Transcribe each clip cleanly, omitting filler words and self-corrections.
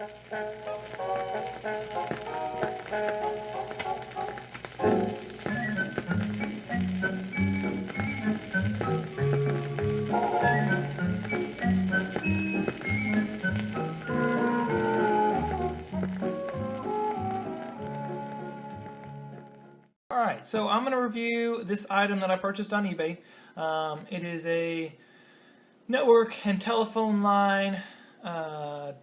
Alright, so I'm going to review this item that I purchased on eBay. It is a network and telephone line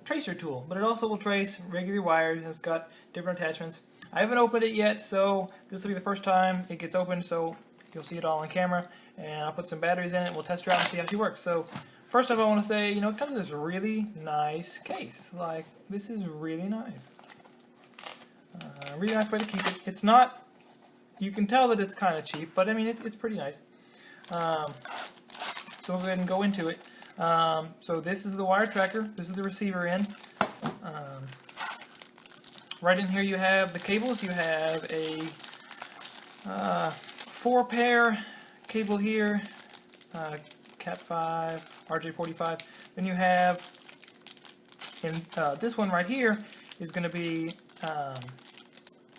tracer tool, but it also will trace regular wires. It's got different attachments. I haven't opened it yet, so this will be the first time it gets opened, so you'll see it all on camera. And I'll put some batteries in it, and we'll test her out and see how she works. So first off, I want to say, it comes in this really nice case. Like, this is really nice. Really nice way to keep it. It's not... You can tell that it's kind of cheap, but I mean, it's pretty nice. So we'll go ahead and go into it. So this is the wire tracker. This is the receiver end. Right in here you have the cables. You have a 4-pair cable here, Cat 5, RJ45. Then you have, in this one right here is going to be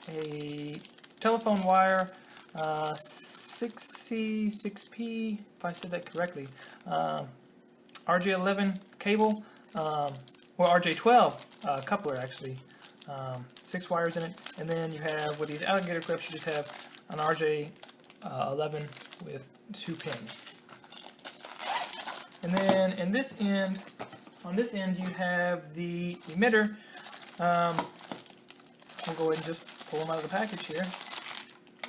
a telephone wire, 6C, 6P, if I said that correctly, RJ11 cable, well, RJ12 coupler actually, 6 wires in it, and then you have, with these alligator clips, you just have an RJ11 with 2 pins. And then in this end, on this end, you have the emitter. We'll go ahead and just pull them out of the package here.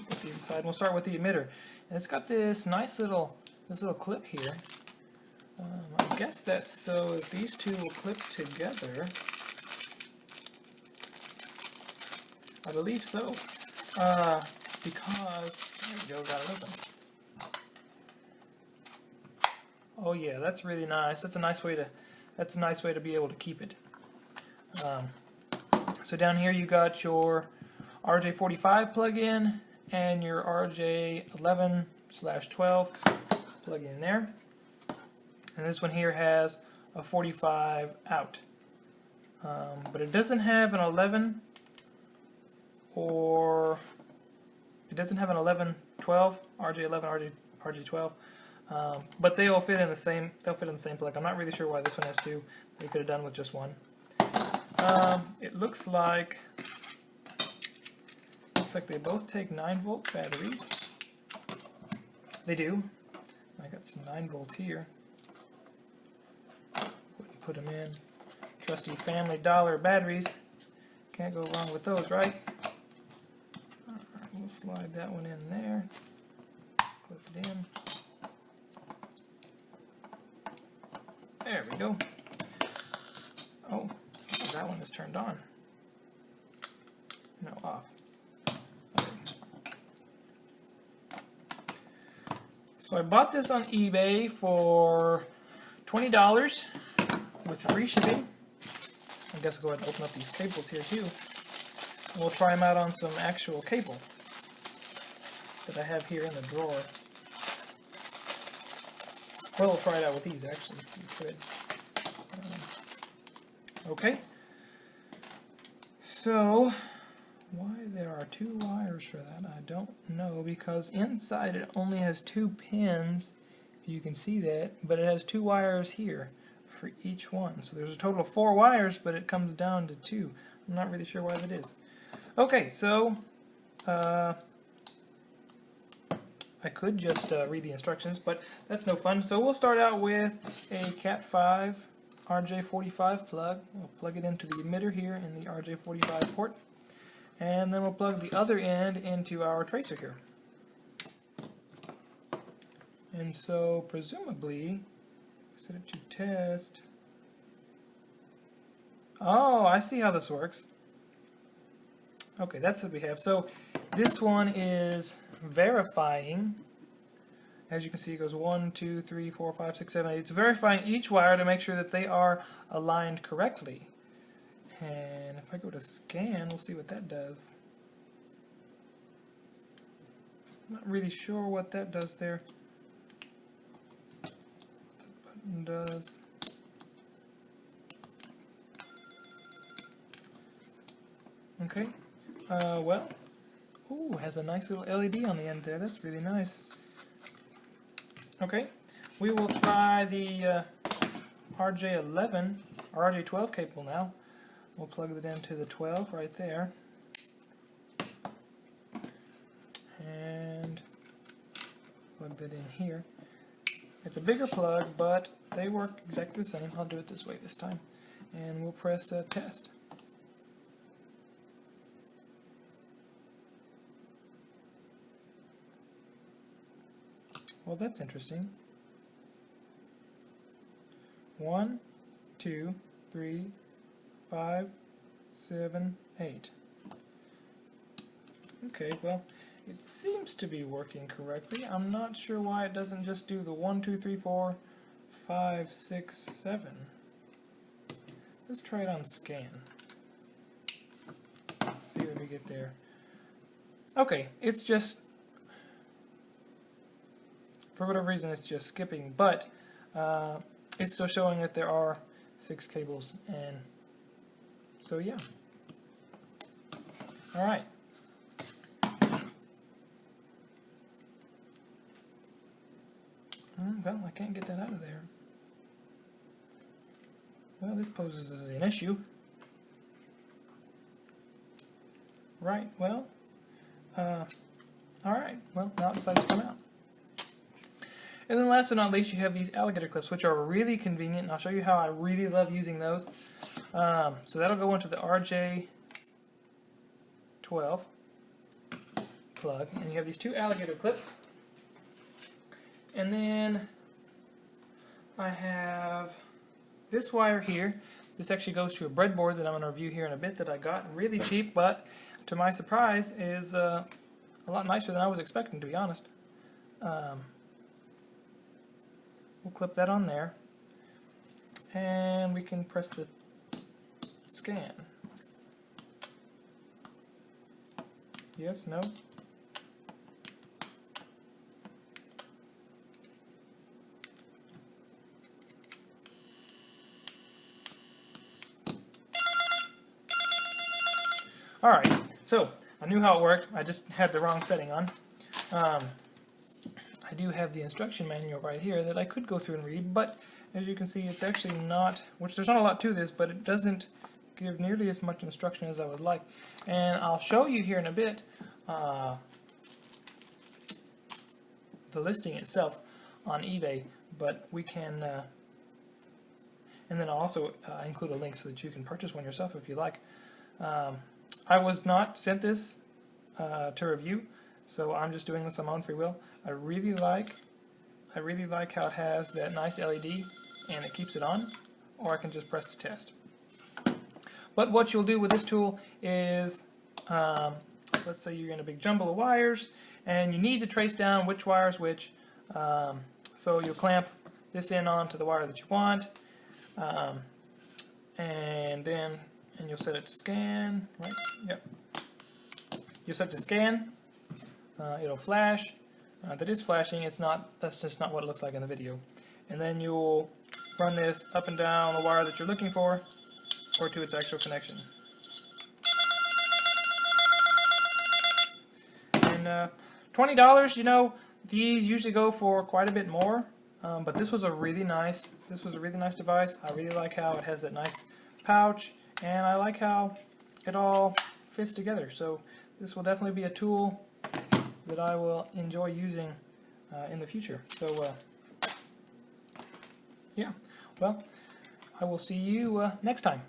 Put these aside. We'll start with the emitter, and it's got this nice little clip here. I guess that's so if these two will clip together. I believe so, because there we go, got it open. Oh yeah, that's really nice. That's a nice way to be able to keep it. So down here you got your RJ45 plug-in and your RJ11/12 plug-in in there. And this one here has a 45 out. But it doesn't have an 11 or it doesn't have an 11/12, RJ11, RJ12. But they all fit in the same. They'll fit in the same plug. I'm not really sure why this one has two. They could have done with just one. It looks like they both take 9-volt batteries. They do. I got some 9 volts here. Put them in. Trusty Family Dollar batteries. Can't go wrong with those, right? Alright, we'll slide that one in there. Clip it in. There we go. Oh, that one is turned on. No, off. Okay. So I bought this on eBay for $20 with free shipping. I guess I'll go ahead and open up these cables here too. And we'll try them out on some actual cable that I have here in the drawer. Well, we'll try it out with these actually. We could. Okay. So, why there are 2 wires for that, I don't know, because inside it only has 2 pins, if you can see that, but it has 2 wires here for each one. So there's a total of 4 wires, but it comes down to 2. I'm not really sure why that is. Okay, so I could just read the instructions, but that's no fun. So we'll start out with a Cat 5 RJ45 plug. We'll plug it into the emitter here in the RJ45 port, and then we'll plug the other end into our tracer here. And so presumably, set it to test. Oh, I see how this works. Okay, that's what we have. So this one is verifying. As you can see, it goes 1, 2, 3, 4, 5, 6, 7, 8. It's verifying each wire to make sure that they are aligned correctly. And if I go to scan, we'll see what that does. I'm not really sure what that does there. What the button does. Okay. Well, ooh, has a nice little LED on the end there. That's really nice. Okay, we will try the RJ11 or RJ12 cable now. We'll plug it into the 12 right there. And plug that in here. It's a bigger plug, but they work exactly the same. I'll do it this way this time. And we'll press test. Well, that's interesting. 1, 2, 3, 5, 7, 8. Okay, well, it seems to be working correctly. I'm not sure why it doesn't just do the 1, 2, 3, 4, 5, 6, 7. Let's try it on scan. See what we get there. Okay, it's just, for whatever reason, it's just skipping, but it's still showing that there are 6 cables, and so yeah. Alright. Well, I can't get that out of there. Well, this poses as an issue. Right, well, alright, well, now it decided to come out. And then last but not least, you have these alligator clips, which are really convenient, and I'll show you how I really love using those. So that'll go into the RJ12 plug, and you have these 2 alligator clips. And then I have this wire here. This actually goes to a breadboard that I'm going to review here in a bit that I got really cheap, but to my surprise is a lot nicer than I was expecting, to be honest. We'll clip that on there, and we can press the scan. Yes, no. Alright, so I knew how it worked, I just had the wrong setting on. I do have the instruction manual right here that I could go through and read, but as you can see, it's actually not, which there's not a lot to this, but it doesn't give nearly as much instruction as I would like. And I'll show you here in a bit the listing itself on eBay, but we can, and then I'll also include a link so that you can purchase one yourself if you like. I was not sent this to review, so I'm just doing this on my own free will. I really like how it has that nice LED and it keeps it on, or I can just press the test. But what you'll do with this tool is, let's say you're in a big jumble of wires and you need to trace down which wire is which. So you'll clamp this in onto the wire that you want, and you'll set it to scan, right? Yep. You'll set it to scan. It'll flash. That is flashing. It's not. That's just not what it looks like in the video. And then you'll run this up and down the wire that you're looking for, or to its actual connection. And $20. You know, these usually go for quite a bit more. But this was a really nice. This was a really nice device. I really like how it has that nice pouch, and I like how it all fits together. So this will definitely be a tool that I will enjoy using in the future. So yeah, well, I will see you next time.